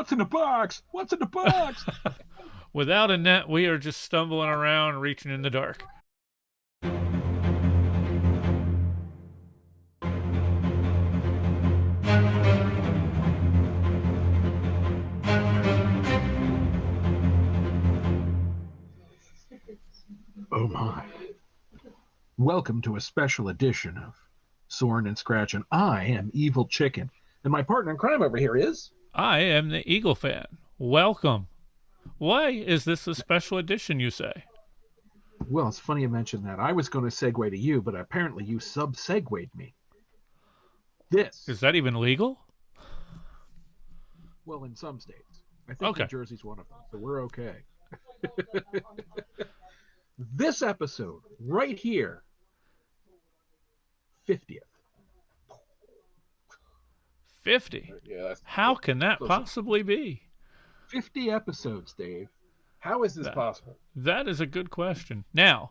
What's in the box? What's in the box? Without a net, we are just stumbling around, reaching in the dark. Oh my. Welcome to a special edition of Soarin Scratchin. I am Evil Chicken, and my partner in crime over here is... I am the Eagle Fan. Welcome. Why is this a special edition, you say? Well, it's funny you mentioned that. I was going to segue to you, but apparently you sub-segued me. This... Is that even legal? Well, in some states. I think New Jersey's one of them, so we're okay. This episode, right here, 50th. 50? Yeah, how can that possibly be? 50 episodes, Dave. How is this possible? That is a good question. Now,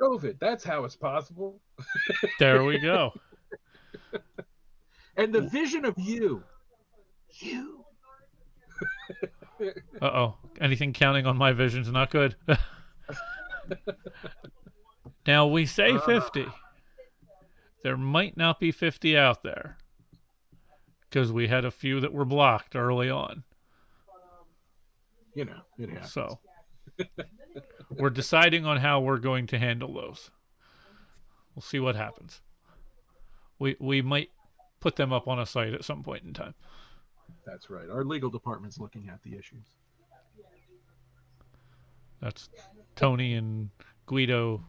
COVID, that's how it's possible. There we go. And the vision of you. You. Uh-oh. Anything counting on my vision's not good. Now, we say 50. There might not be 50 out there, because we had a few that were blocked early on. You know, it happens. So, we're deciding on how we're going to handle those. We'll see what happens. We might put them up on a site at some point in time. That's right. Our legal department's looking at the issues. That's Tony and Guido.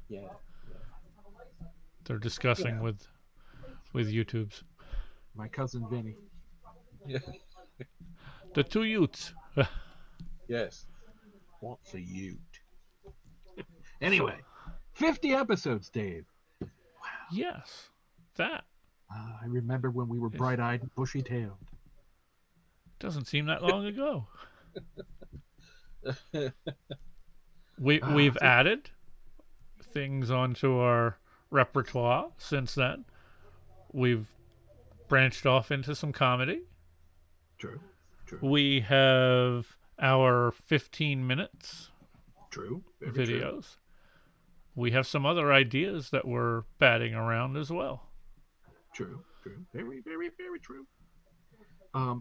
Yeah. They're discussing with YouTubes. My cousin Vinny. Yeah. The two Utes. Yes. What's a Ute? Anyway, 50 episodes, Dave. Wow. Yes. That. I remember when we were bright-eyed and bushy-tailed. Doesn't seem that long ago. We've added things onto our repertoire since then. We've branched off into some comedy. True. We have our 15 minutes Very videos. True. We have some other ideas that we're batting around as well. True. Very, very, very true. I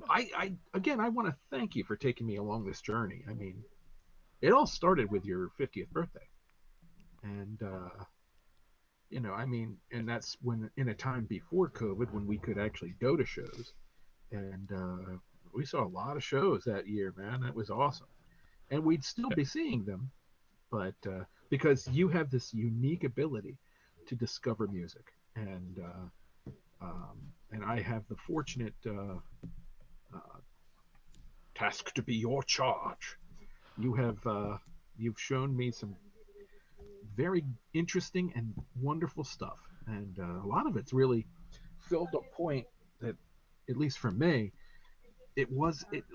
want to thank you for taking me along this journey. I mean, it all started with your 50th birthday. And, and that's when, in a time before COVID, when we could actually go to shows. And we saw a lot of shows that year, man. That was awesome. And we'd still be seeing them, but because you have this unique ability to discover music. And I have the fortunate task to be your charge. You've shown me some very interesting and wonderful stuff, and a lot of it's really filled a point that, at least for me,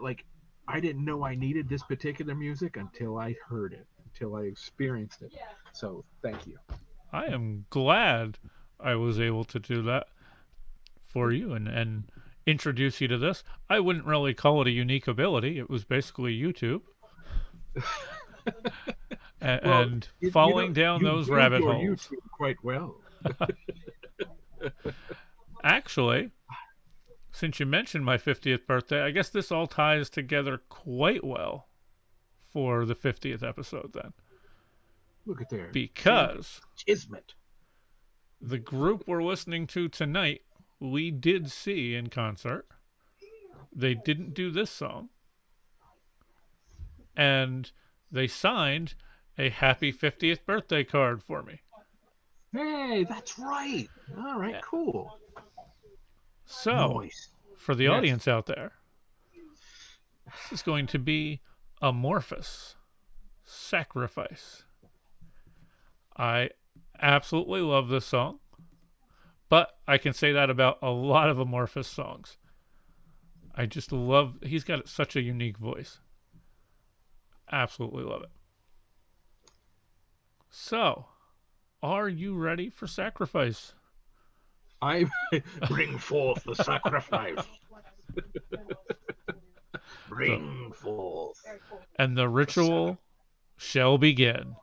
like I didn't know I needed this particular music until I heard it, until I experienced it. So thank you. I am glad I was able to do that for you and introduce you to this. I wouldn't really call it a unique ability. It was basically YouTube. and falling down those rabbit holes. YouTube quite well. Actually, since you mentioned my 50th birthday, I guess this all ties together quite well for the 50th episode then. Look at there. Because Kismet. The group we're listening to tonight, we did see in concert. They didn't do this song. And they signed a happy 50th birthday card for me. Hey, that's right. All right, cool. So, nice. For the audience out there, this is going to be Amorphis, Sacrifice. I absolutely love this song, but I can say that about a lot of Amorphis songs. I just love, he's got such a unique voice. Absolutely love it. So, are you ready for Sacrifice? I bring forth the sacrifice. Bring forth. And the ritual shall begin.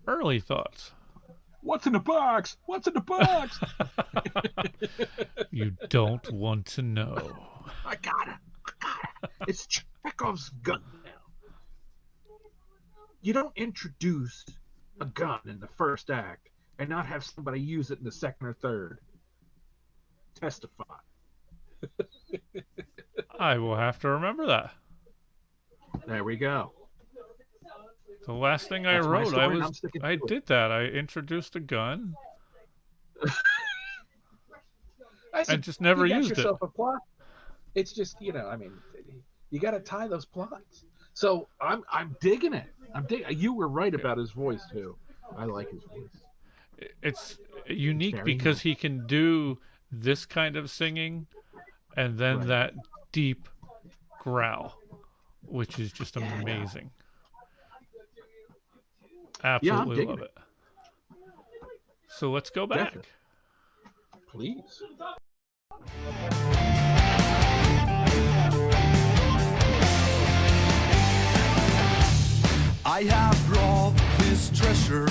Early thoughts. What's in the box? What's in the box? You don't want to know. I got it. It's Chekhov's gun now. You don't introduce a gun in the first act and not have somebody use it in the second or third. Testify. I will have to remember that. There we go. The last thing I wrote, I did that. I introduced a gun. I just never used it. A plot. It's just, you got to tie those plots. So I'm digging it. You were right about his voice too. I like his voice. It's unique because he can do this kind of singing and then that deep growl, which is just amazing. Absolutely love it. So let's go back. Definitely. Please. I have brought this treasure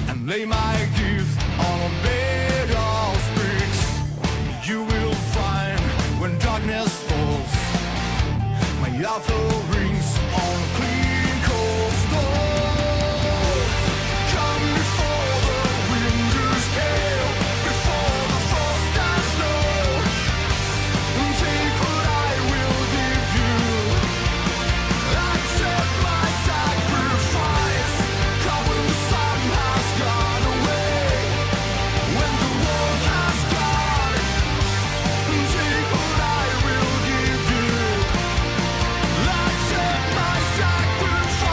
and lay my gift on a bed of bricks. You will find when darkness falls, my altar rings on a clean cold stone. Come before the winter's gale, before the frost and snow, and take what I will give you. Accept my sacrifice. Come when the sun has gone away, when the world has gone, and take what I will give you. Accept my sacrifice.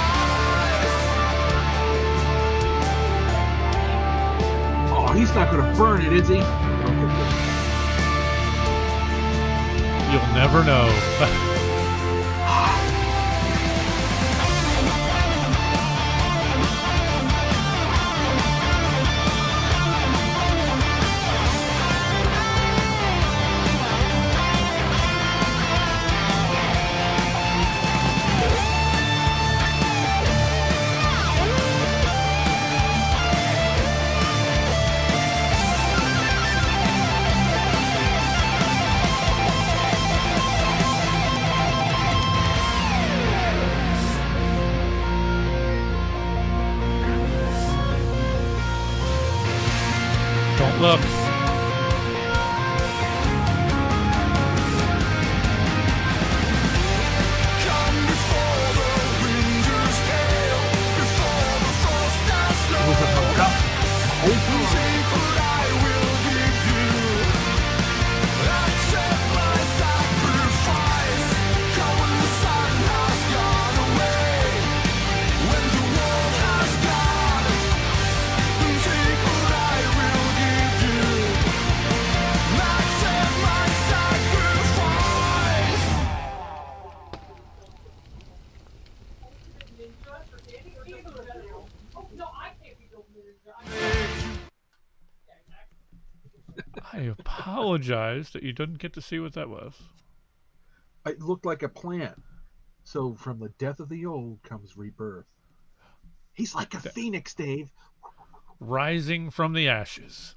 Oh, he's not going to burn it, is he? You'll never know. Don't look. Come before the winter's gale, before the frost and snow. Take what I will give you. Accept my sacrifice. Come when the sun has gone away, when the world has gone, I apologize that you didn't get to see what that was. It looked like a plant. So from the death of the old comes rebirth. He's like a phoenix, Dave. Rising from the ashes.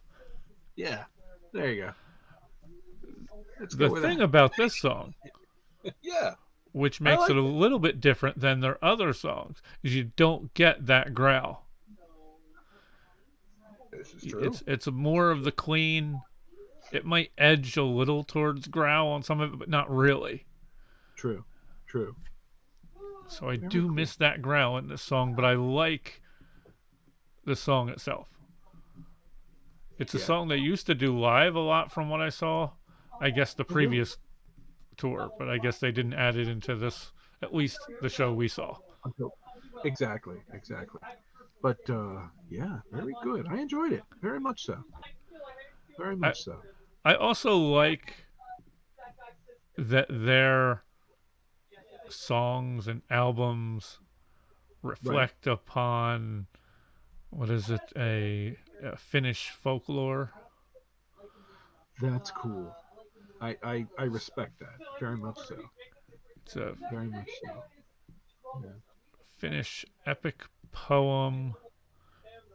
Yeah, there you go. Let's The go with thing that. about this song, Yeah, which makes like it a little bit different than their other songs, is you don't get that growl. this is true. It's more of the clean. It might edge a little towards growl on some of it, but not really. True. So I Very do cool. miss that growl in this song, but I like the song itself. It's a Yeah. song they used to do live a lot from what I saw. I guess the previous tour, but I guess they didn't add it into this, at least the show we saw. Exactly. But yeah, very good. I enjoyed it very much so. Very much so. I also like that their songs and albums reflect upon, what is it, a Finnish folklore. That's cool. I respect that very much so. It's a Very much so. Yeah. Finnish epic poem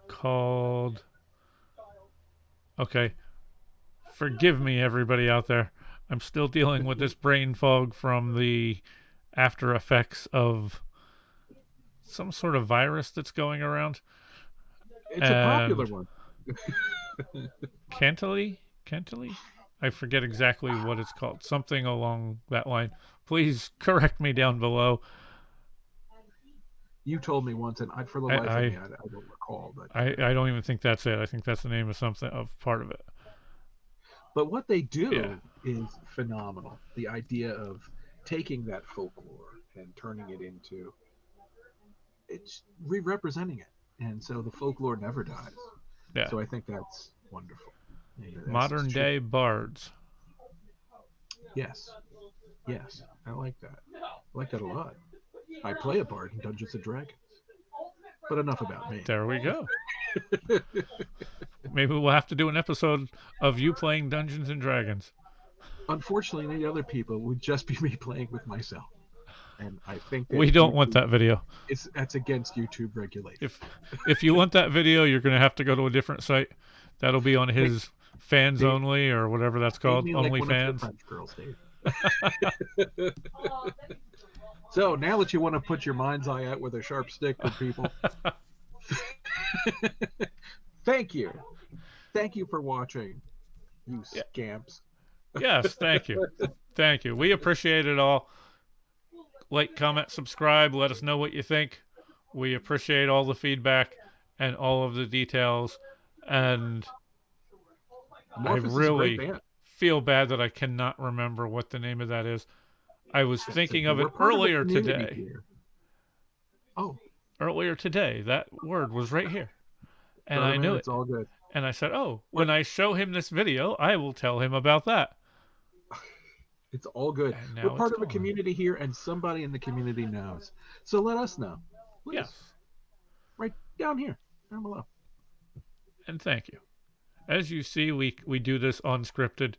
called, okay, forgive me everybody out there, I'm still dealing with this brain fog from the after effects of some sort of virus that's going around. It's a popular one. Cantily? I forget exactly what it's called. Something along that line. Please correct me down below. You told me once, and for the life of me, I don't recall. But I don't even think that's it. I think that's the name of something, of part of it. But what they do is phenomenal. The idea of taking that folklore and turning it into, it's re-representing it. And so the folklore never dies. Yeah. So I think that's wonderful. Modern day bards. Yes. I like that. I like that a lot. I play a bard in Dungeons and Dragons. But enough about me. There we go. Maybe we'll have to do an episode of you playing Dungeons and Dragons. Unfortunately, the other people would just be me playing with myself. And I think that we don't want that video. That's against YouTube regulation. If you want that video, you're going to have to go to a different site. That'll be on his fans only, or whatever that's called, OnlyFans. French girls, Dave. So now that you want to put your mind's eye out with a sharp stick for people, thank you for watching, you scamps. Yes, thank you. We appreciate it all. Like, comment, subscribe. Let us know what you think. We appreciate all the feedback and all of the details. And Amorphis I really is a great band. feel bad that I cannot remember what the name of that is. I was thinking of We're it part of a earlier community today. here. Oh, Earlier today, that word was right here. And brother I knew man, it. It's all good. And I said, when I show him this video, I will tell him about that. It's all good. And now We're part it's of a gone. community here, and somebody in the community knows. So let us know. Please. Yes. Right down here, down below. And thank you. As you see, we do this unscripted.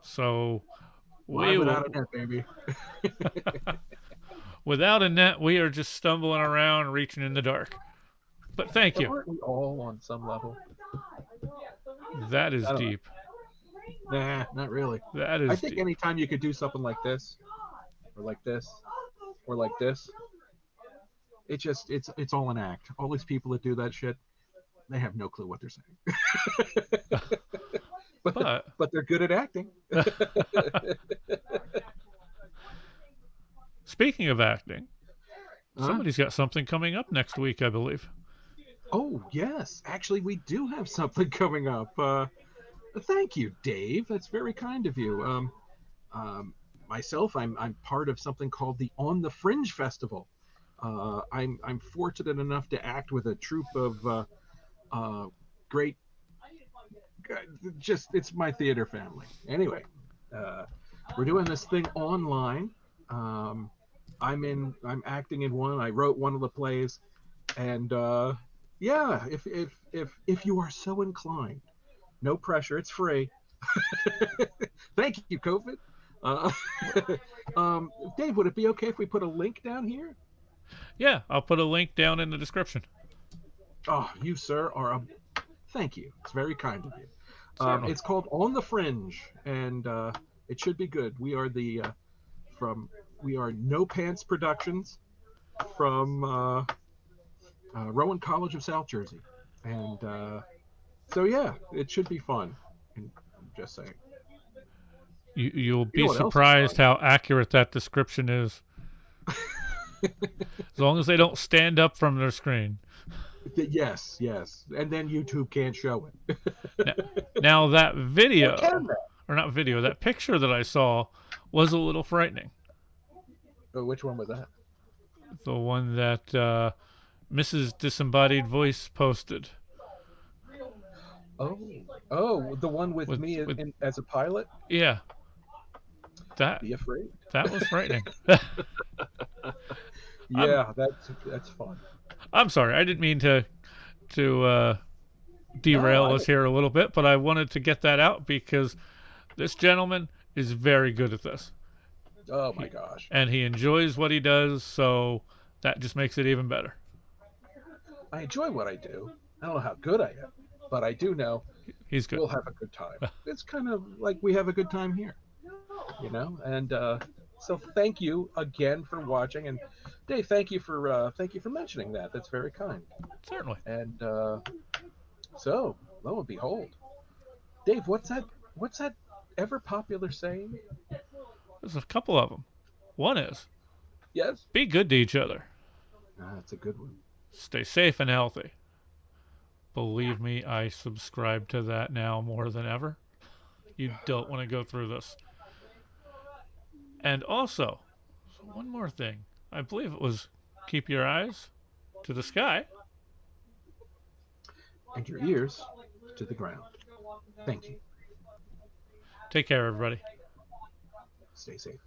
So Live without a net, baby. without a net, we are just stumbling around, reaching in the dark. But thank But you. aren't we all on some level? That is I don't know. deep. Nah, not really. That is I think deep. anytime you could do something like this, or like this, or like this, it's all an act. All these people that do that shit, they have no clue what they're saying. but they're good at acting. Speaking of acting, somebody's got something coming up next week, I believe. Oh yes, actually we do have something coming up. Thank you, Dave. That's very kind of you. Myself, I'm part of something called the On the Fringe Festival. I'm fortunate enough to act with a troupe of great. Just it's my theater family. Anyway, we're doing this thing online. I'm acting in one. I wrote one of the plays, and yeah, if you are so inclined, No pressure. It's free. Thank you, COVID. Uh, Dave, would it be okay if we put a link down here? Yeah, I'll put a link down in the description. Oh, you, sir, are a... Thank you. It's very kind of you. Certainly. It's called On the Fringe, and it should be good. We are No Pants Productions from Rowan College of South Jersey, and so yeah, it should be fun. And I'm just saying. You'll be what else is surprised fun? how accurate that description is. As long as they don't stand up from their screen. Yes, and then YouTube can't show it. Now that video, Can they? or not video, that picture that I saw was a little frightening. Oh, which one was that? The one that Mrs. Disembodied Voice posted. Oh, the one with me as a pilot? Yeah. Be afraid. That was frightening. Yeah, that's fun. I'm sorry, I didn't mean to derail us here a little bit, but I wanted to get that out because this gentleman is very good at this. Oh my gosh. And he enjoys what he does, so that just makes it even better. I enjoy what I do. I don't know how good I am, but I do know he's good. We'll have a good time. It's kind of like we have a good time here, And so thank you again for watching, and Dave, thank you for mentioning that. That's very kind. Certainly. And so lo and behold, Dave, what's that ever popular saying? There's a couple of them. One is, Yes. be good to each other. That's a good one. Stay safe and healthy. Believe me, I subscribe to that now more than ever. You don't want to go through this. And also, one more thing. I believe it was keep your eyes to the sky. And your ears to the ground. Thank you. Take care, everybody. Stay safe.